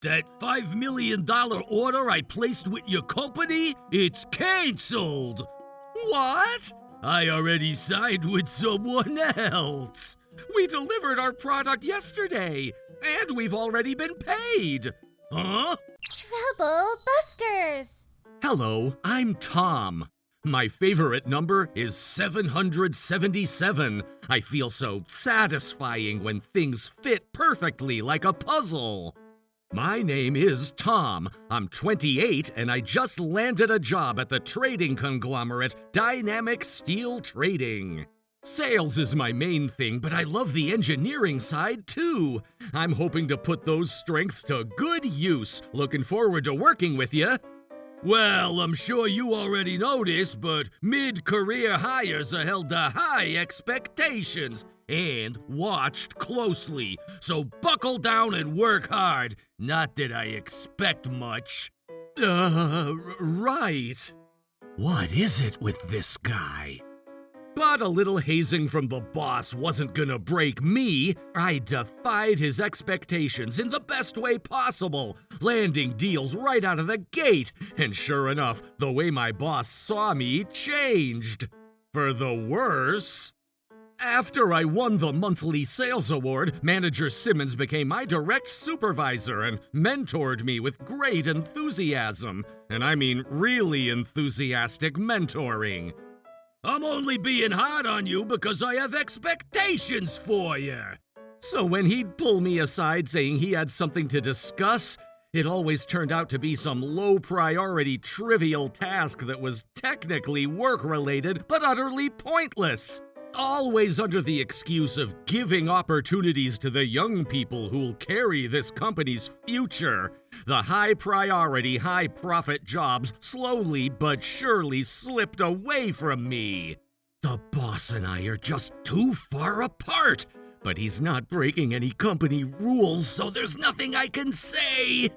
That $5 million order I placed with your company, it's canceled. What? I already signed with someone else. We delivered our product yesterday, and we've already been paid. Huh? Trouble Busters! Hello, I'm Tom. My favorite number is 777. I feel so satisfying when things fit perfectly like a puzzle. My name is Tom. I'm 28 and I just landed a job at the trading conglomerate Dynamic Steel Trading. Sales is my main thing, but I love the engineering side too. I'm hoping to put those strengths to good use. Looking forward to working with you. Well, I'm sure you already know this, but mid-career hires are held to high expectations and watched closely. So buckle down and work hard. Not that I expect much. Right. What is it with this guy? But a little hazing from the boss wasn't gonna break me. I defied his expectations in the best way possible, landing deals right out of the gate. And sure enough, the way my boss saw me changed. For the worse. After I won the monthly sales award, Manager Simmons became my direct supervisor and mentored me with great enthusiasm. And I mean really enthusiastic mentoring. I'm only being hard on you because I have expectations for you. So when he'd pull me aside saying he had something to discuss, it always turned out to be some low-priority trivial task that was technically work-related but utterly pointless. Always under the excuse of giving opportunities to the young people who'll carry this company's future. The high-priority, high-profit jobs slowly but surely slipped away from me. The boss and I are just too far apart, but he's not breaking any company rules, so there's nothing I can say.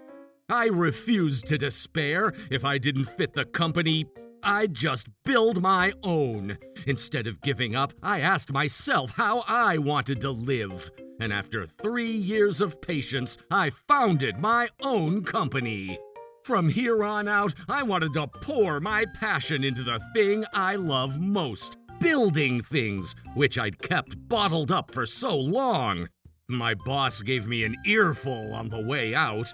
I refused to despair. If I didn't fit the company, I'd just build my own. Instead of giving up, I asked myself how I wanted to live. And after 3 years of patience, I founded my own company. From here on out, I wanted to pour my passion into the thing I love most, building things, which I'd kept bottled up for so long. My boss gave me an earful on the way out.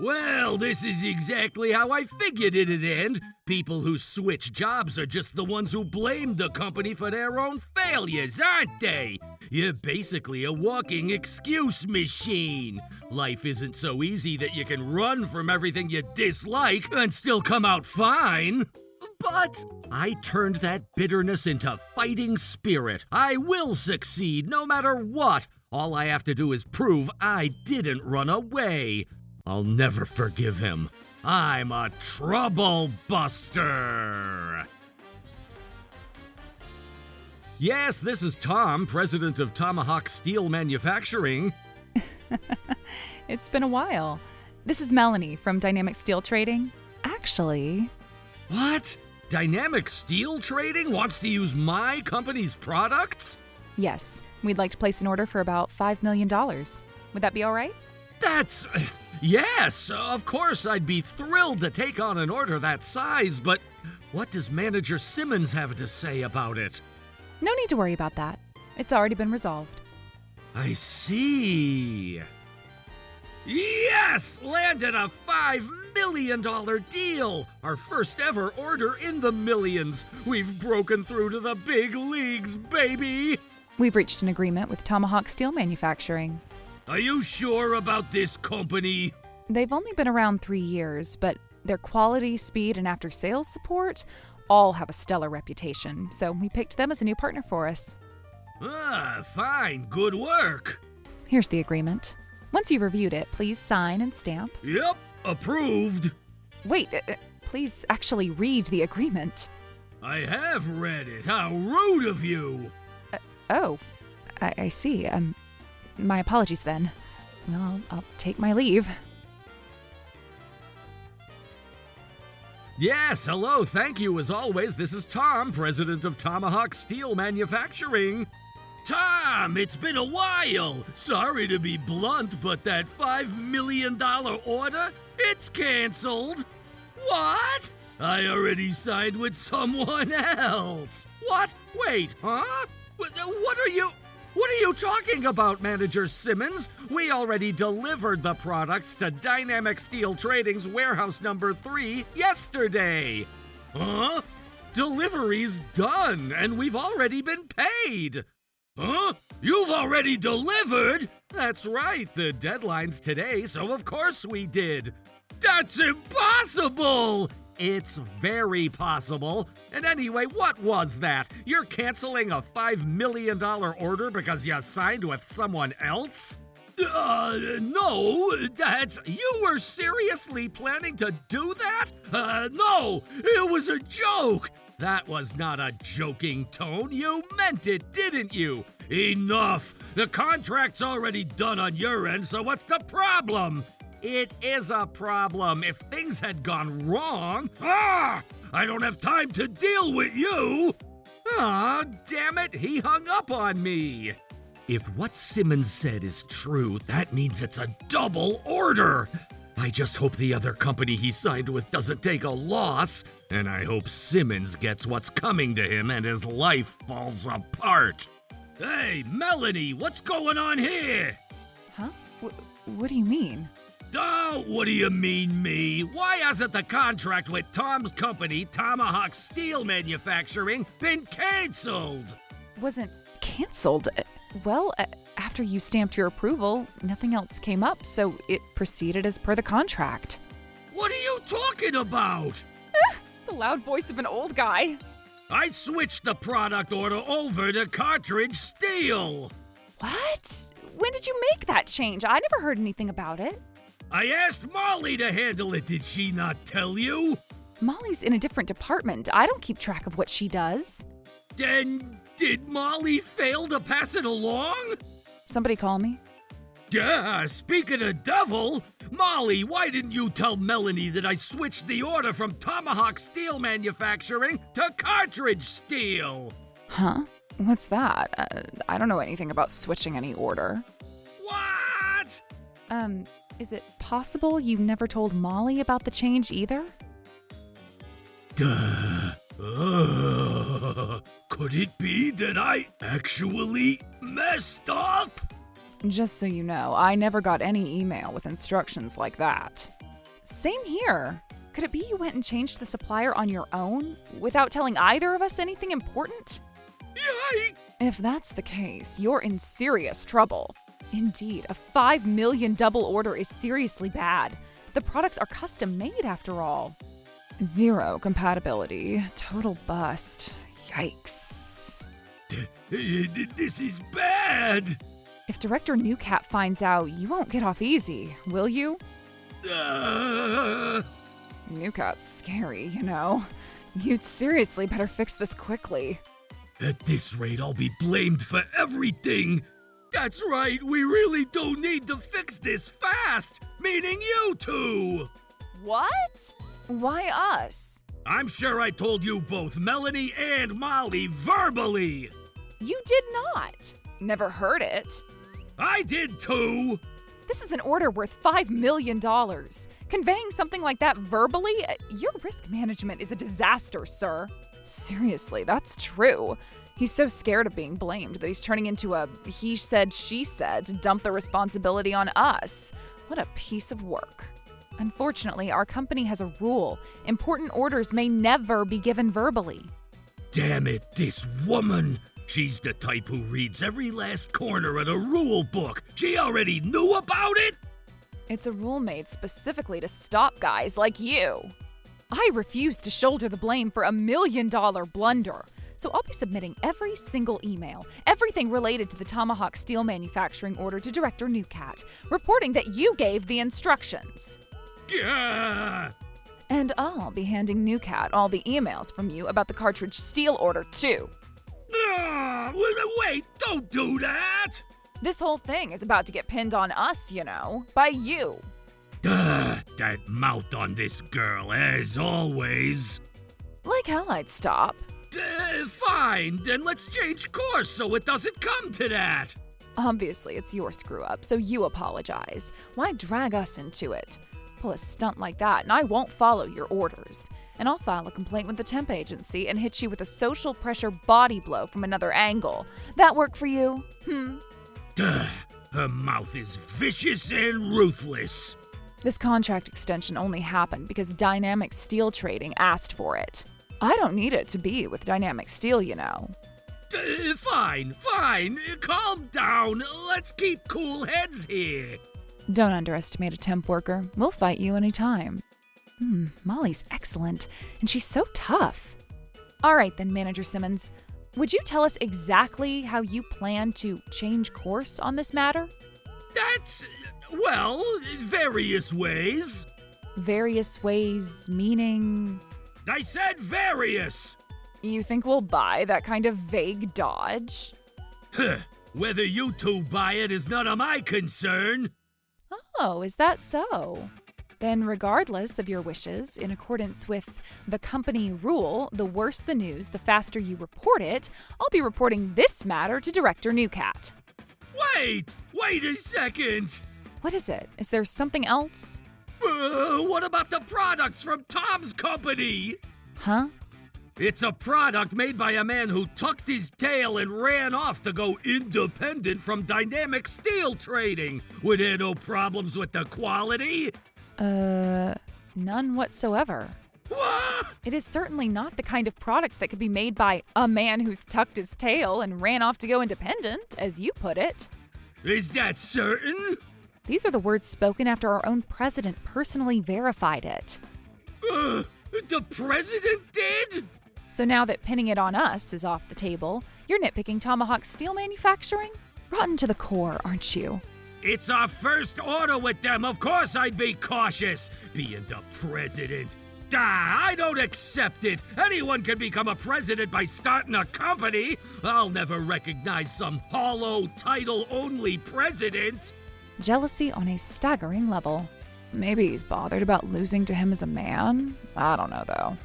Well, this is exactly how I figured it'd end. People who switch jobs are just the ones who blame the company for their own failures, aren't they? You're basically a walking excuse machine. Life isn't so easy that you can run from everything you dislike and still come out fine. But I turned that bitterness into fighting spirit. I will succeed no matter what. All I have to do is prove I didn't run away. I'll never forgive him. I'm a trouble buster. Yes, this is Tom, president of Tomahawk Steel Manufacturing. It's been a while. This is Melanie from Dynamic Steel Trading. Actually... What? Dynamic Steel Trading wants to use my company's products? Yes, we'd like to place an order for about $5 million. Would that be all right? That's... Yes, of course I'd be thrilled to take on an order that size, but what does Manager Simmons have to say about it? No need to worry about that. It's already been resolved. I see. Yes! Landed a $5 million deal! Our first ever order in the millions! We've broken through to the big leagues, baby! We've reached an agreement with Tomahawk Steel Manufacturing. Are you sure about this company? They've only been around 3 years, but their quality, speed, and after-sales support all have a stellar reputation, so we picked them as a new partner for us. Ah, fine. Good work. Here's the agreement. Once you've reviewed it, please sign and stamp. Yep, approved. Wait, please actually read the agreement. I have read it. How rude of you. I see. My apologies then. Well, I'll take my leave. Yes, hello, thank you as always. This is Tom, president of Tomahawk Steel Manufacturing. Tom, it's been a while. Sorry to be blunt, but that $5 million order, it's canceled. What? I already signed with someone else. What? Wait, huh? What are you talking about, Manager Simmons? We already delivered the products to Dynamic Steel Trading's warehouse number 3 yesterday. Huh? Delivery's done, and we've already been paid. Huh? You've already delivered? That's right, the deadline's today, so of course we did. That's impossible! It's very possible. And anyway, what was that? You're canceling a $5 million order because you signed with someone else? No, you were seriously planning to do that? No, it was a joke. That was not a joking tone. You meant it, didn't you? Enough. The contract's already done on your end, so what's the problem? It is a problem. If things had gone wrong, I don't have time to deal with you. Damn it, he hung up on me. If what Simmons said is true, that means it's a double order. I just hope the other company he signed with doesn't take a loss, and I hope Simmons gets what's coming to him and his life falls apart. Hey, Melanie, what's going on here? Huh? What do you mean? Oh, what do you mean, me? Why hasn't the contract with Tom's company, Tomahawk Steel Manufacturing, been canceled? Wasn't canceled. Well, after you stamped your approval, nothing else came up, so it proceeded as per the contract. What are you talking about? The loud voice of an old guy. I switched the product order over to cartridge steel. What? When did you make that change? I never heard anything about it. I asked Molly to handle it, did she not tell you? Molly's in a different department. I don't keep track of what she does. Then, did Molly fail to pass it along? Somebody call me? Yeah, speaking of devil, Molly, why didn't you tell Melanie that I switched the order from Tomahawk Steel Manufacturing to cartridge steel? Huh? What's that? I don't know anything about switching any order. What? Is it possible you never told Molly about the change either? Could it be that I actually messed up? Just so you know, I never got any email with instructions like that. Same here. Could it be you went and changed the supplier on your own without telling either of us anything important? Yikes! If that's the case, you're in serious trouble. Indeed, a $5 million double order is seriously bad. The products are custom made after all. 0 compatibility. Total bust. Yikes. This is bad. If Director Newcat finds out, you won't get off easy, will you? Newcat's scary, you know. You'd seriously better fix this quickly. At this rate, I'll be blamed for everything. That's right, we really do need to fix this fast, meaning you two. What? Why us? I'm sure I told you both, Melanie and Molly, verbally. You did not. Never heard it. I did too. This is an order worth $5 million. Conveying something like that verbally, your risk management is a disaster, sir. Seriously, that's true. He's so scared of being blamed that he's turning into a he said, she said to dump the responsibility on us. What a piece of work. Unfortunately, our company has a rule. Important orders may never be given verbally. Damn it, this woman. She's the type who reads every last corner of the rule book. She already knew about it? It's a rule made specifically to stop guys like you. I refuse to shoulder the blame for $1 million blunder. So I'll be submitting every single email, everything related to the Tomahawk Steel Manufacturing order to Director Newcat, reporting that you gave the instructions. Yeah. And I'll be handing Newcat all the emails from you about the cartridge steel order, too. Wait, don't do that! This whole thing is about to get pinned on us, you know, by you. That mouth on this girl, as always. Like hell I'd stop. Fine, then let's change course so it doesn't come to that. Obviously, it's your screw-up, so you apologize. Why drag us into it? Pull a stunt like that, and I won't follow your orders. And I'll file a complaint with the temp agency and hit you with a social pressure body blow from another angle. That work for you? Duh, her mouth is vicious and ruthless. This contract extension only happened because Dynamic Steel Trading asked for it. I don't need it to be with Dynamic Steel, you know. Fine. Calm down. Let's keep cool heads here. Don't underestimate a temp worker. We'll fight you anytime. Molly's excellent, and she's so tough. All right then, Manager Simmons. Would you tell us exactly how you plan to change course on this matter? Well, various ways. Various ways meaning? I said various. You think we'll buy that kind of vague dodge? Whether you two buy it is none of my concern. Oh, is that so? Then regardless of your wishes, in accordance with the company rule, the worse the news, the faster you report it, I'll be reporting this matter to Director Newcat. Wait a second. What is it? Is there something else? What about the products from Tom's company? Huh? It's a product made by a man who tucked his tail and ran off to go independent from Dynamic Steel Trading. Were there no problems with the quality? None whatsoever. What? It is certainly not the kind of product that could be made by a man who's tucked his tail and ran off to go independent, as you put it. Is that certain? These are the words spoken after our own president personally verified it. The president did? So now that pinning it on us is off the table, you're nitpicking Tomahawk Steel Manufacturing? Rotten to the core, aren't you? It's our first order with them. Of course I'd be cautious. Being the president. I don't accept it. Anyone can become a president by starting a company. I'll never recognize some hollow title-only president. Jealousy on a staggering level. Maybe he's bothered about losing to him as a man? I don't know, though.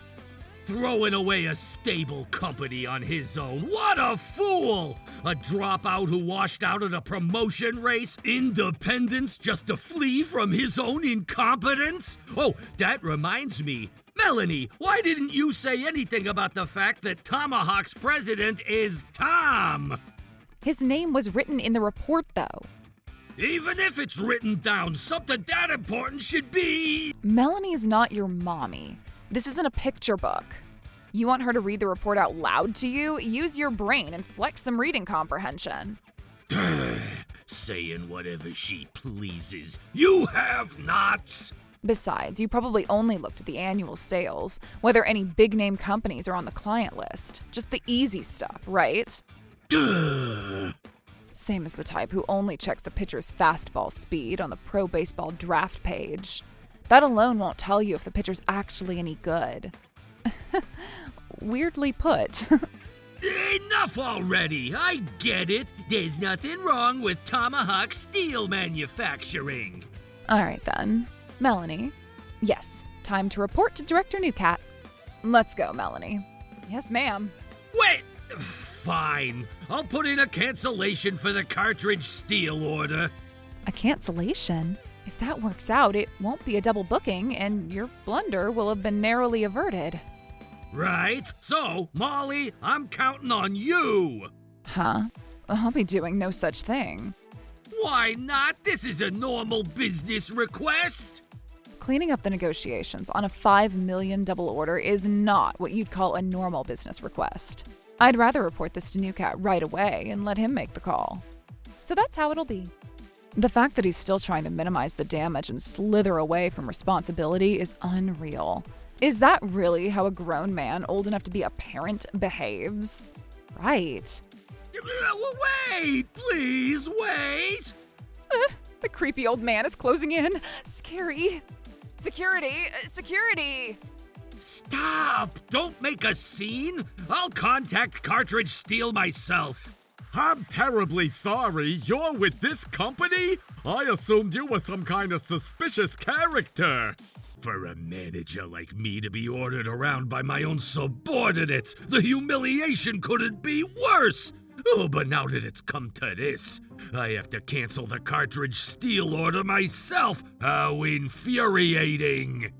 Throwing away a stable company on his own. What a fool! A dropout who washed out at a promotion race? Independence just to flee from his own incompetence? Oh, that reminds me. Melanie, why didn't you say anything about the fact that Tomahawk's president is Tom? His name was written in the report, though. Even if it's written down, something that important should be... Melanie's not your mommy. This isn't a picture book. You want her to read the report out loud to you? Use your brain and flex some reading comprehension. Saying whatever she pleases. You have nots! Besides, you probably only looked at the annual sales, whether any big-name companies are on the client list. Just the easy stuff, right? Same as the type who only checks a pitcher's fastball speed on the pro baseball draft page. That alone won't tell you if the pitcher's actually any good. Weirdly put. Enough already! I get it. There's nothing wrong with Tomahawk Steel Manufacturing. All right then. Melanie. Yes, time to report to Director Newcat. Let's go, Melanie. Yes, ma'am. Wait! Fine. I'll put in a cancellation for the cartridge steel order. A cancellation? If that works out, it won't be a double booking, and your blunder will have been narrowly averted. Right. So, Molly, I'm counting on you. Huh? I'll be doing no such thing. Why not? This is a normal business request. Cleaning up the negotiations on a $5 million double order is not what you'd call a normal business request. I'd rather report this to Newcat right away and let him make the call. So that's how it'll be. The fact that he's still trying to minimize the damage and slither away from responsibility is unreal. Is that really how a grown man old enough to be a parent behaves? Right. Wait, please, wait. The creepy old man is closing in. Scary. Security! Security! Stop! Don't make a scene. I'll contact Cartridge Steel myself. I'm terribly sorry. You're with this company? I assumed you were some kind of suspicious character. For a manager like me to be ordered around by my own subordinates, the humiliation couldn't be worse! Oh, but now that it's come to this, I have to cancel the cartridge steel order myself! How infuriating!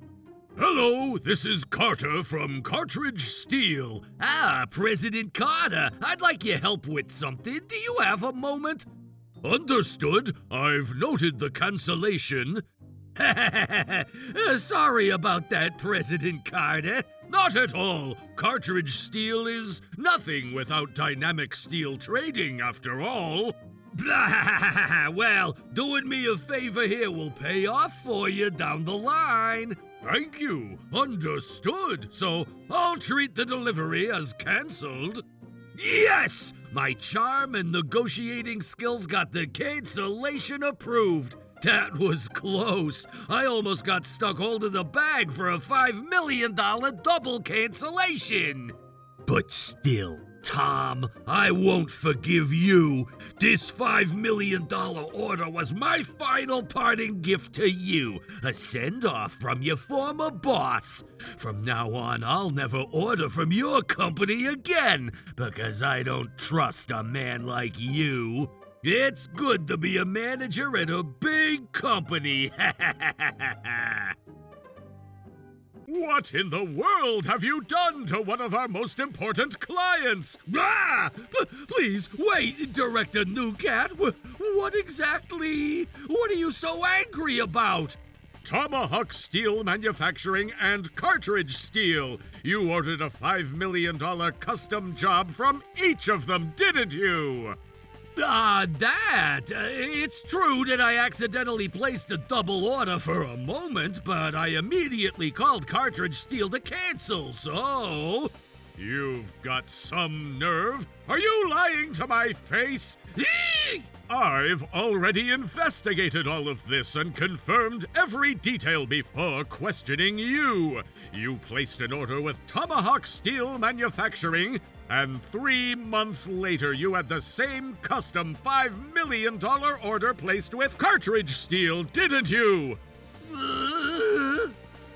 Hello, this is Carter from Cartridge Steel. Ah, President Carter, I'd like your help with something. Do you have a moment? Understood. I've noted the cancellation. Sorry about that, President Carter. Not at all. Cartridge steel is nothing without dynamic steel trading, after all. Blah! Well, doing me a favor here will pay off for you down the line. Thank you. Understood. So I'll treat the delivery as canceled. Yes! My charm and negotiating skills got the cancellation approved. That was close. I almost got stuck holding the bag for a $5 million double cancellation. But still, Tom, I won't forgive you. This $5 million order was my final parting gift to you, a send-off from your former boss. From now on, I'll never order from your company again, because I don't trust a man like you. It's good to be a manager at a big company. What in the world have you done to one of our most important clients? Ah! Please, wait, Director Newcat. What exactly? What are you so angry about? Tomahawk Steel Manufacturing and Cartridge Steel. You ordered a $5 million custom job from each of them, didn't you? It's true that I accidentally placed a double order for a moment, but I immediately called Cartridge Steel to cancel, so... You've got some nerve. Are you lying to my face? I've already investigated all of this and confirmed every detail before questioning you. You placed an order with Tomahawk Steel Manufacturing, and 3 months later you had the same custom $5 million order placed with Cartridge Steel, didn't you?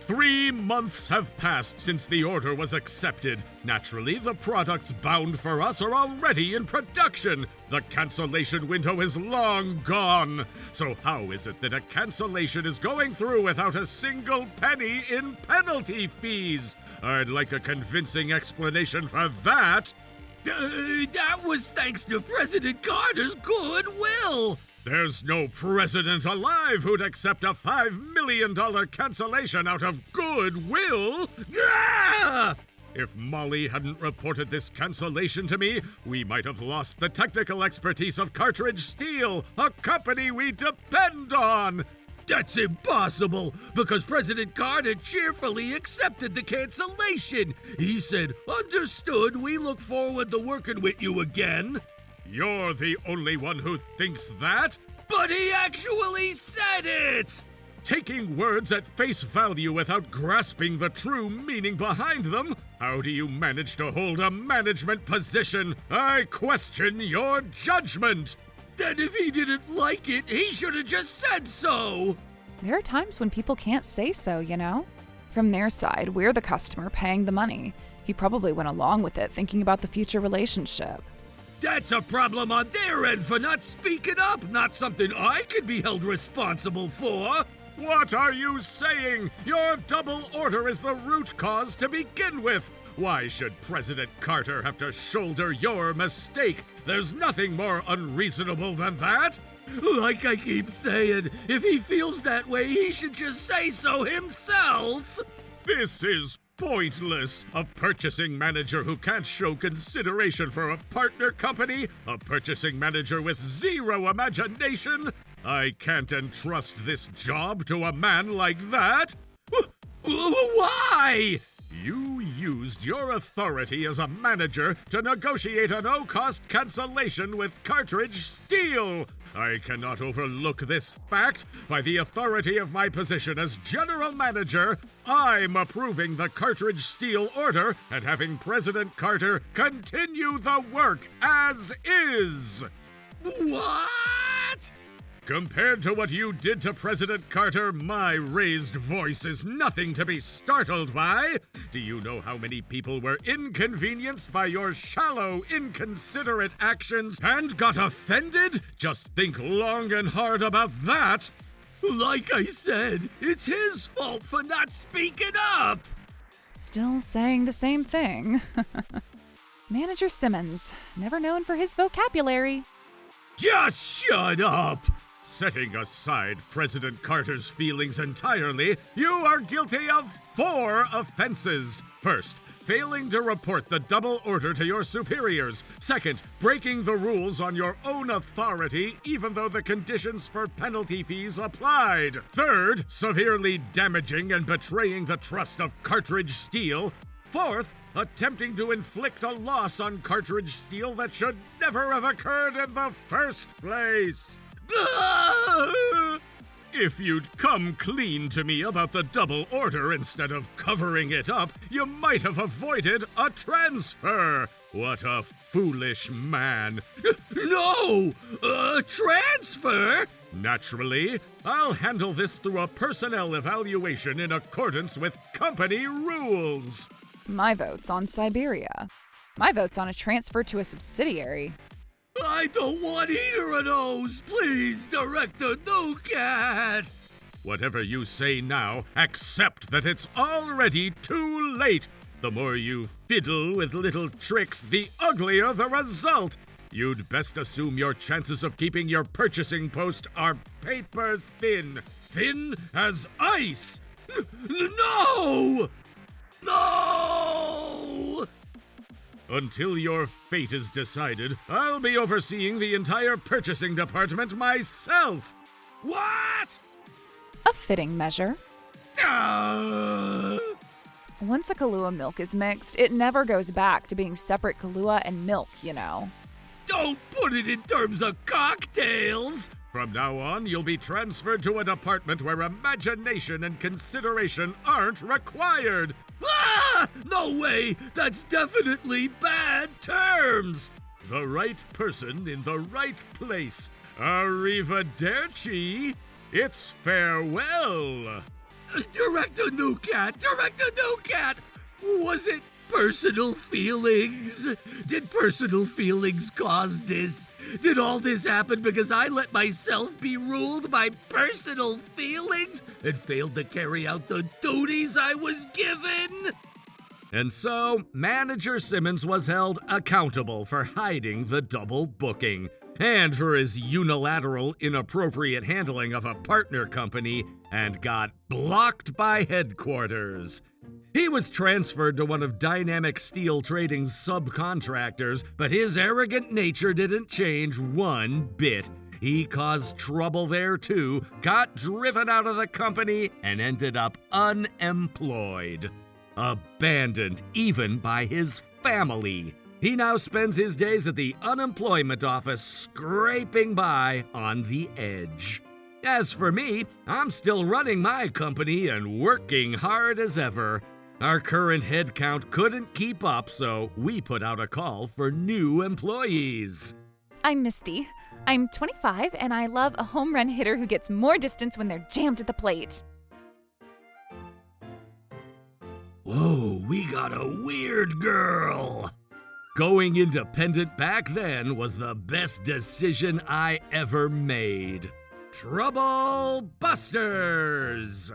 3 months have passed since the order was accepted. Naturally, the products bound for us are already in production. The cancellation window is long gone. So how is it that a cancellation is going through without a single penny in penalty fees? I'd like a convincing explanation for that. That was thanks to President Carter's goodwill. There's no president alive who'd accept a $5 million cancellation out of goodwill. Ah! If Molly hadn't reported this cancellation to me, we might have lost the technical expertise of Cartridge Steel, a company we depend on. That's impossible, because President Carter cheerfully accepted the cancellation. He said, "Understood, we look forward to working with you again." You're the only one who thinks that? But he actually said it! Taking words at face value without grasping the true meaning behind them? How do you manage to hold a management position? I question your judgment! Then if he didn't like it, he should have just said so! There are times when people can't say so, you know? From their side, we're the customer paying the money. He probably went along with it, thinking about the future relationship. That's a problem on their end for not speaking up, not something I could be held responsible for. What are you saying? Your double order is the root cause to begin with. Why should President Carter have to shoulder your mistake? There's nothing more unreasonable than that. Like I keep saying, if he feels that way, he should just say so himself. This is pointless. A purchasing manager who can't show consideration for a partner company? A purchasing manager with zero imagination? I can't entrust this job to a man like that. Why? You used your authority as a manager to negotiate a no-cost cancellation with Cartridge Steel. I cannot overlook this fact. By the authority of my position as general manager, I'm approving the Cartridge Steel order and having President Carter continue the work as is. What? Compared to what you did to President Carter, my raised voice is nothing to be startled by. Do you know how many people were inconvenienced by your shallow, inconsiderate actions and got offended? Just think long and hard about that. Like I said, it's his fault for not speaking up. Still saying the same thing. Manager Simmons, never known for his vocabulary. Just shut up. Setting aside President Carter's feelings entirely, you are guilty of 4 offenses. First, failing to report the double order to your superiors. Second, breaking the rules on your own authority, even though the conditions for penalty fees applied. Third, severely damaging and betraying the trust of Cartridge Steel. Fourth, attempting to inflict a loss on Cartridge Steel that should never have occurred in the first place. If you'd come clean to me about the double order instead of covering it up, you might have avoided a transfer. What a foolish man. No! Transfer? Naturally, I'll handle this through a personnel evaluation in accordance with company rules. My vote's on Siberia. My vote's on a transfer to a subsidiary. I don't want either of those. Please, Director Nucat. Whatever you say now, accept that it's already too late. The more you fiddle with little tricks, the uglier the result. You'd best assume your chances of keeping your purchasing post are paper thin. Thin as ice. No! No! Until your fate is decided, I'll be overseeing the entire purchasing department myself. What? A fitting measure. Uh, Once a Kahlua milk is mixed, it never goes back to being separate Kahlua and milk, you know. don't put it in terms of cocktails. From now on, you'll be transferred to a department where imagination and consideration aren't required. Ah! No way! That's definitely bad terms! The right person in the right place. Arrivederci. It's farewell. Director Nucat! Was it personal feelings? Did personal feelings cause this? Did all this happen because I let myself be ruled by personal feelings and failed to carry out the duties I was given? And so, Manager Simmons was held accountable for hiding the double booking and for his unilateral, inappropriate handling of a partner company and got blocked by headquarters. He was transferred to one of Dynamic Steel Trading's subcontractors, but his arrogant nature didn't change one bit. He caused trouble there too, got driven out of the company, and ended up unemployed. Abandoned even by his family. He now spends his days at the unemployment office scraping by on the edge. As for me, I'm still running my company and working hard as ever. Our current headcount couldn't keep up, so we put out a call for new employees. I'm Misty. I'm 25, and I love a home run hitter who gets more distance when they're jammed at the plate. Whoa, we got a weird girl. Going independent back then was the best decision I ever made. Trouble Busters!